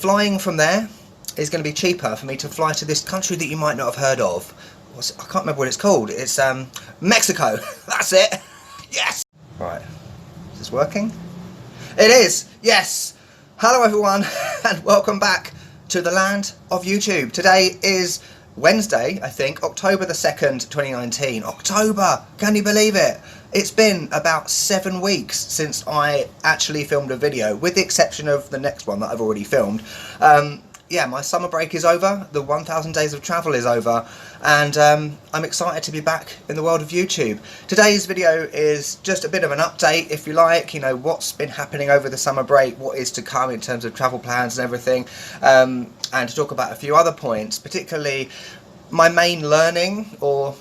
flying from there is going to be cheaper for me to fly to this country that you might not have heard of. I can't remember what it's called. It's Mexico. That's it. Yes. Right. Is this working? It is. Yes. Hello everyone and welcome back to the land of YouTube. Today is Wednesday, I think, October the 2nd, 2019. October! Can you believe it? It's been about 7 weeks since I actually filmed a video, with the exception of the next one that I've already filmed. Yeah, my summer break is over, the 1000 days of travel is over, and I'm excited to be back in the world of YouTube. Today's video is just a bit of an update, if you like, you know, what's been happening over the summer break, what is to come in terms of travel plans and everything, and to talk about a few other points, particularly my main learning, or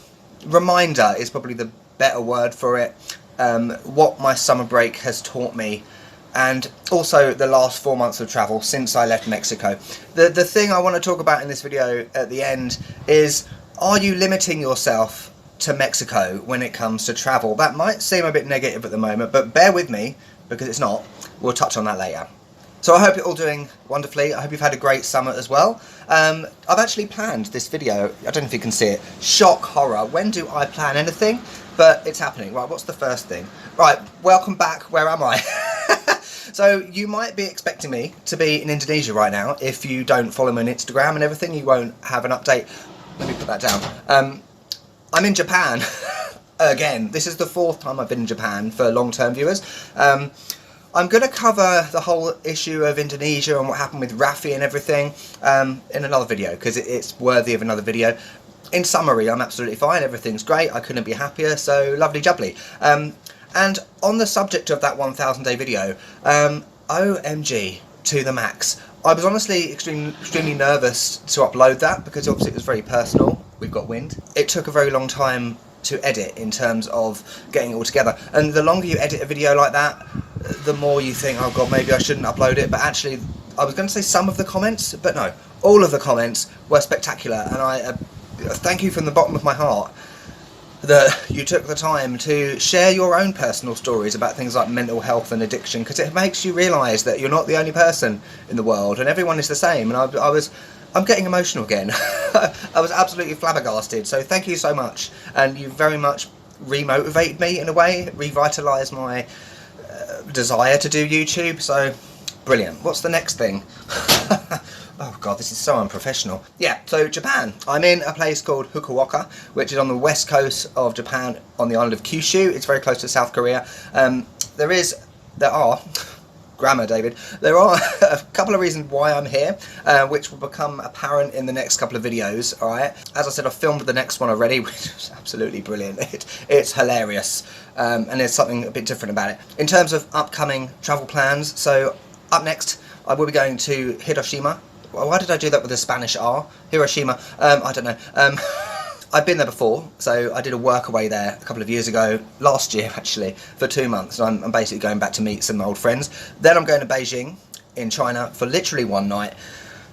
reminder is probably the better word for it, what my summer break has taught me, and also the last 4 months of travel since I left Mexico. The thing I want to talk about in this video at the end is, are you limiting yourself to Mexico when it comes to travel? That might seem a bit negative at the moment, but bear with me, because it's not. We'll touch on that later. So I hope you're all doing wonderfully. I hope you've had a great summer as well. I've actually planned this video. I don't know if you can see it. Shock horror. When do I plan anything? But it's happening. Right, what's the first thing? Right, welcome back. Where am I? So you might be expecting me to be in Indonesia right now. If you don't follow me on Instagram and everything, you won't have an update. Let me put that down. I'm in Japan again. This is the 4th time I've been in Japan for long-term viewers. I'm going to cover the whole issue of Indonesia and what happened with Raffi and everything in another video, because it's worthy of another video. In summary, I'm absolutely fine, everything's great, I couldn't be happier, so lovely jubbly. And on the subject of that 1000 day video, OMG to the max. I was honestly extremely nervous to upload that, because obviously it was very personal. We've got wind. It took a very long time to edit in terms of getting it all together, and the longer you edit a video like that, the more you think, oh god, maybe I shouldn't upload it. But actually, I was going to say some of the comments, but no, all of the comments were spectacular, and I thank you from the bottom of my heart that you took the time to share your own personal stories about things like mental health and addiction, because it makes you realise that you're not the only person in the world and everyone is the same. And I'm getting emotional again. I was absolutely flabbergasted, so thank you so much, and you very much re-motivated me in a way, revitalised my desire to do YouTube, so brilliant. What's the next thing? Oh god, this is so unprofessional. Yeah, so Japan. I'm in a place called Fukuoka, which is on the west coast of Japan, on the island of Kyushu. It's very close to South Korea. There are grammar, David. There are a couple of reasons why I'm here, which will become apparent in the next couple of videos, alright? As I said, I've filmed the next one already, which is absolutely brilliant. It's hilarious, and there's something a bit different about it. In terms of upcoming travel plans, so up next, I will be going to Hiroshima. Why did I do that with a Spanish R? Hiroshima. I don't know. I've been there before, so I did a work away there a couple of years ago, last year actually, for 2 months, and I'm basically going back to meet some old friends. Then I'm going to Beijing in China for literally 1 night,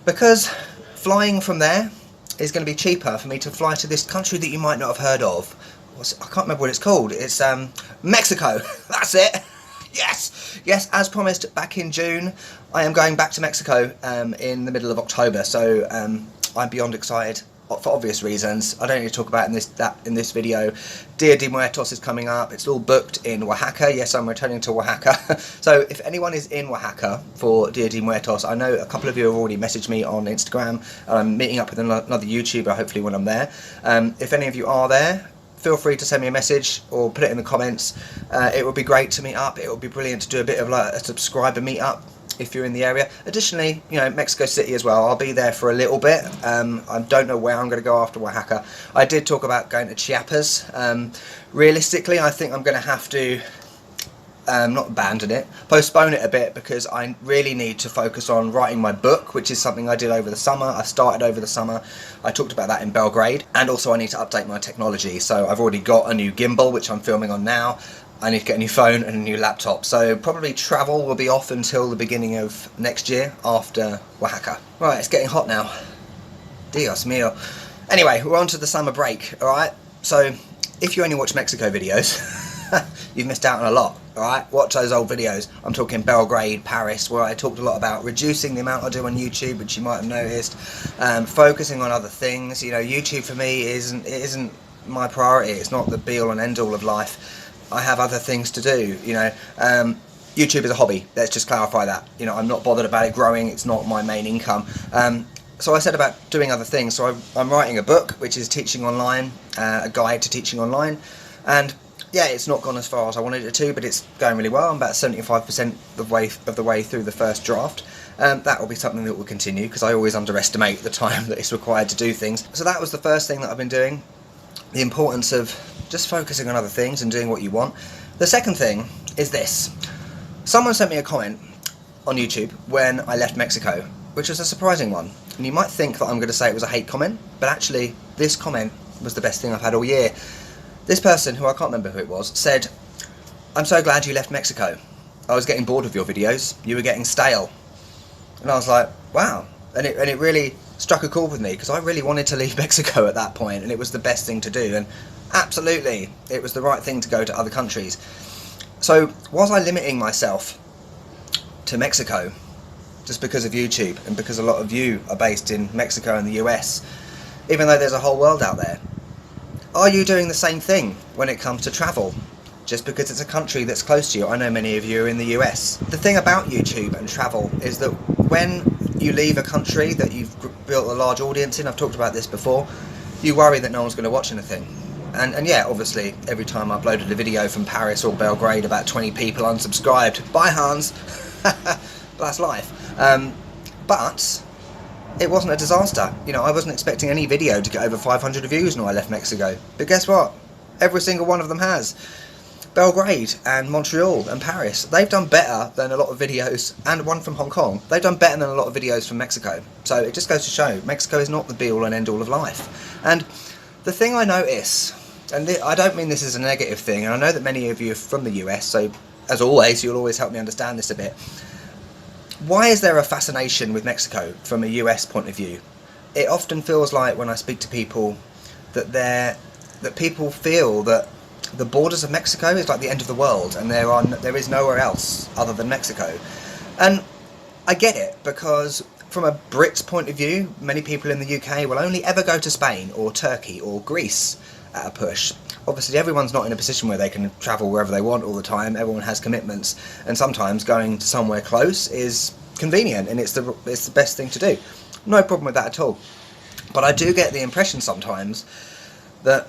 because flying from there is going to be cheaper for me to fly to this country that you might not have heard of. I can't remember what it's called. It's Mexico. That's it. Yes! Yes, as promised back in June, I am going back to Mexico in the middle of October, so I'm beyond excited for obvious reasons. I don't need to talk about in this video. Dia de Muertos is coming up. It's all booked in Oaxaca. Yes, I'm returning to Oaxaca. So if anyone is in Oaxaca for Dia de Muertos, I know a couple of you have already messaged me on Instagram, and I'm meeting up with another YouTuber hopefully when I'm there. If any of you are there, feel free to send me a message or put it in the comments. It would be great to meet up. It would be brilliant to do a bit of like a subscriber meet up if you're in the area. Additionally, you know, Mexico City as well. I'll be there for a little bit. I don't know where I'm going to go after Oaxaca. I did talk about going to Chiapas. Realistically, I think I'm going to have to not abandon it, postpone it a bit, because I really need to focus on writing my book, which is something I did over the summer. I started over the summer. I talked about that in Belgrade, and also I need to update my technology. So I've already got a new gimbal, which I'm filming on now. I need to get a new phone and a new laptop. So probably travel will be off until the beginning of next year after Oaxaca. Right, it's getting hot now. Dios mío. Anyway, we're on to the summer break, alright? So if you only watch Mexico videos, you've missed out on a lot. Alright, watch those old videos. I'm talking Belgrade, Paris, where I talked a lot about reducing the amount I do on YouTube, which you might have noticed, focusing on other things. You know, YouTube for me isn't my priority. It's not the be all and end all of life. I have other things to do, you know. YouTube is a hobby, let's just clarify that. You know, I'm not bothered about it growing, it's not my main income. So I said about doing other things, so I'm writing a book, which is teaching online, a guide to teaching online, and yeah, it's not gone as far as I wanted it to, but it's going really well. I'm about 75% of the way through the first draft. That will be something that will continue, because I always underestimate the time that is required to do things. So that was the first thing that I've been doing, the importance of just focusing on other things and doing what you want. The second thing is this. Someone sent me a comment on YouTube when I left Mexico, which was a surprising one. And you might think that I'm going to say it was a hate comment, but actually this comment was the best thing I've had all year. This person, who I can't remember who it was, said, "I'm so glad you left Mexico. I was getting bored of your videos. You were getting stale." And I was like, wow. And it really struck a chord with me, because I really wanted to leave Mexico at that point, and it was the best thing to do. And absolutely, it was the right thing to go to other countries. So was I limiting myself to Mexico just because of YouTube, and because a lot of you are based in Mexico and the US, even though there's a whole world out there? Are you doing the same thing when it comes to travel, just because it's a country that's close to you? I know many of you are in the US. The thing about YouTube and travel is that when you leave a country that you've built a large audience in, I've talked about this before, you worry that no one's going to watch anything. And yeah, obviously, every time I uploaded a video from Paris or Belgrade, about 20 people unsubscribed. Bye, Hans. That's life. But it wasn't a disaster. You know, I wasn't expecting any video to get over 500 views when I left Mexico. But guess what? Every single one of them has. Belgrade and Montreal and Paris, they've done better than a lot of videos, and one from Hong Kong, they've done better than a lot of videos from Mexico. So it just goes to show, Mexico is not the be-all and end-all of life. And the thing I notice, and I don't mean this as a negative thing, and I know that many of you are from the US, so as always, you'll always help me understand this a bit. Why is there a fascination with Mexico from a US point of view? It often feels like, when I speak to people, that people feel that the borders of Mexico is like the end of the world, and there is nowhere else other than Mexico. And I get it, because from a Brit's point of view, many people in the UK will only ever go to Spain or Turkey or Greece at a push. Obviously everyone's not in a position where they can travel wherever they want all the time. Everyone has commitments, and sometimes going to somewhere close is convenient, and it's the best thing to do. No problem with that at all. But I do get the impression sometimes that,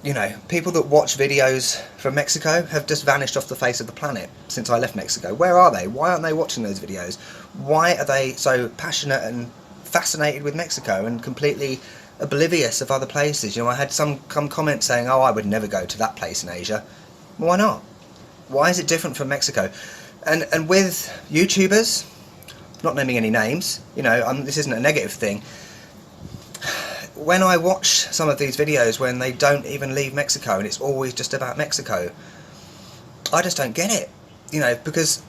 you know, people that watch videos from Mexico have just vanished off the face of the planet since I left Mexico. Where are they? Why aren't they watching those videos? Why are they so passionate and fascinated with Mexico and completely oblivious of other places? You know, I had some comment saying, "Oh, I would never go to that place in Asia." Why not? Why is it different from Mexico? And with YouTubers, not naming any names, you know, this isn't a negative thing. When I watch some of these videos when they don't even leave Mexico and it's always just about Mexico, I just don't get it, you know, because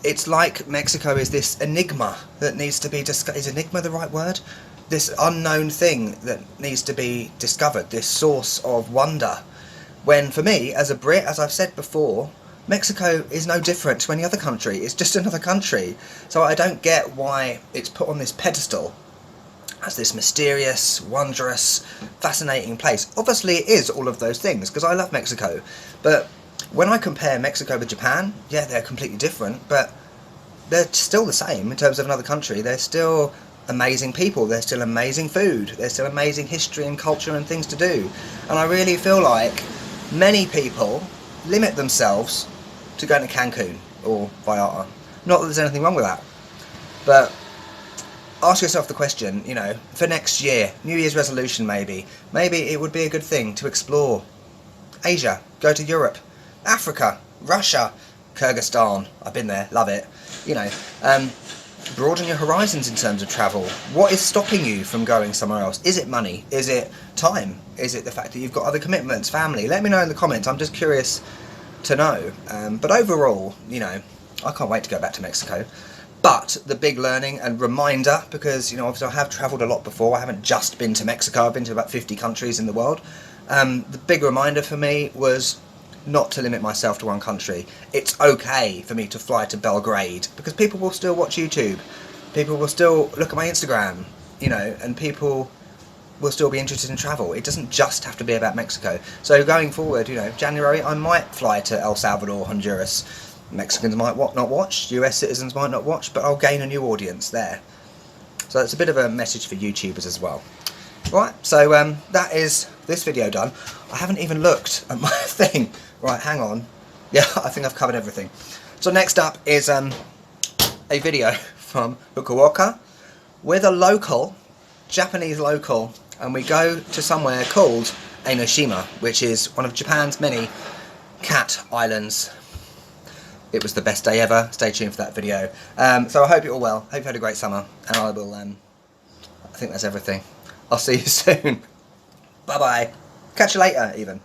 it's like Mexico is this enigma that needs to be discovered. Is enigma the right word? This unknown thing that needs to be discovered, this source of wonder. When for me, as a Brit, as I've said before, Mexico is no different to any other country. It's just another country. So I don't get why it's put on this pedestal as this mysterious, wondrous, fascinating place. Obviously it is all of those things, because I love Mexico. But when I compare Mexico with Japan, yeah, they're completely different, but they're still the same in terms of another country. They're still amazing people, there's still amazing food, there's still amazing history and culture and things to do. And I really feel like many people limit themselves to going to Cancun or Vallarta. Not that there's anything wrong with that, but ask yourself the question, you know, for next year, New Year's resolution maybe it would be a good thing to explore Asia, go to Europe, Africa, Russia, Kyrgyzstan. I've been there, love it. You know, broaden your horizons in terms of travel. What is stopping you from going somewhere else? Is it money? Is it time? Is it the fact that you've got other commitments, family? Let me know in the comments. I'm just curious to know. But overall, you know, I can't wait to go back to Mexico. But the big learning and reminder, because, you know, obviously I have travelled a lot before. I haven't just been to Mexico. I've been to about 50 countries in the world. The big reminder for me was not to limit myself to one country. It's okay for me to fly to Belgrade, because people will still watch YouTube, people will still look at my Instagram, you know, and people will still be interested in travel. It doesn't just have to be about Mexico. So going forward, you know, January I might fly to El Salvador, Honduras. Mexicans might not watch, US citizens might not watch, but I'll gain a new audience there. So it's a bit of a message for YouTubers as well. Right, so that is this video done. I haven't even looked at my thing. Right, hang on. Yeah, I think I've covered everything. So next up is a video from Fukuoka with a local, Japanese local, and we go to somewhere called Enoshima, which is one of Japan's many cat islands. It was the best day ever. Stay tuned for that video. So I hope you're all well. Hope you've had a great summer, and I will, I think that's everything. I'll see you soon. Bye bye. Catch you later even.